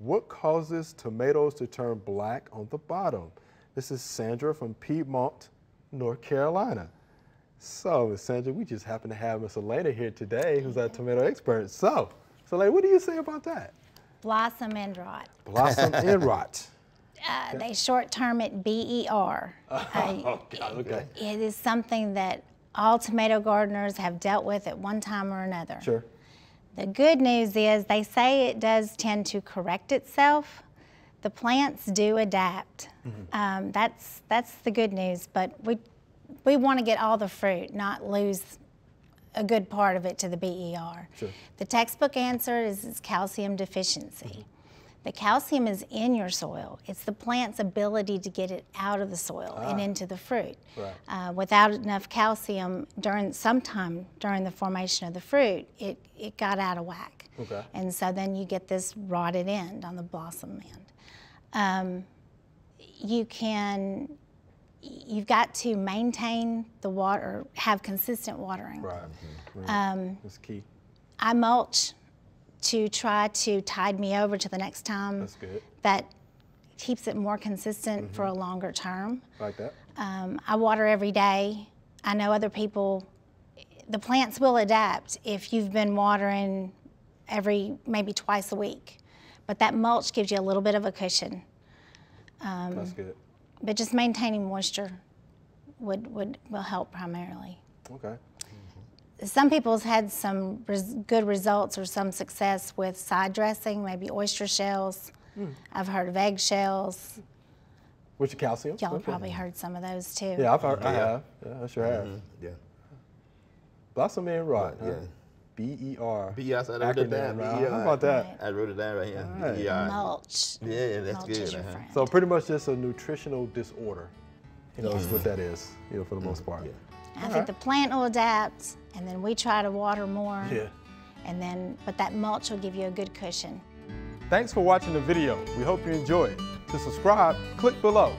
What causes tomatoes to turn black on the bottom? This is Sandra from Piedmont, North Carolina. So, Ms. Sandra, we just happen to have Ms. Alainia here today, who's our tomato expert. So, Alainia, what do you say about that? Blossom end rot. Blossom end rot. They short term it BER. Okay. It is something that all tomato gardeners have dealt with at one time or another. Sure. The good news is they say it does tend to correct itself. The plants do adapt. Mm-hmm. That's the good news, but we want to get all the fruit, not lose a good part of it to the BER. Sure. The textbook answer is calcium deficiency. Mm-hmm. The calcium is in your soil. It's the plant's ability to get it out of the soil and into the fruit. Right. Without enough calcium sometime during the formation of the fruit, it got out of whack. Okay. And so then you get this rotted end on the blossom end. You've got to maintain the water, have consistent watering. Right. Mm-hmm. That's key. I mulch to try to tide me over to the next time. That's good. That keeps it more consistent for a longer term. Like that? I water every day. I know other people, the plants will adapt if you've been watering maybe twice a week. But that mulch gives you a little bit of a cushion. That's good. But just maintaining moisture will help primarily. Okay. Some people have had some good results or some success with side dressing, maybe oyster shells. I've heard of egg shells. With your calcium? Y'all probably heard some of those too. Yeah, I have. Yeah, I sure have. Yeah. Blossom end rot. Yeah. BER. BER, so I wrote it down. How about that? Right. I wrote it down right here. Right. BER. Mulch. Yeah, that's Mulch good. is your friend. So pretty much just a nutritional disorder. You know, is what that is, for the most part. Yeah. I think the plant will adapt, and then we try to water more. Yeah. But that mulch will give you a good cushion. Thanks for watching the video. We hope you enjoyed. To subscribe, click below.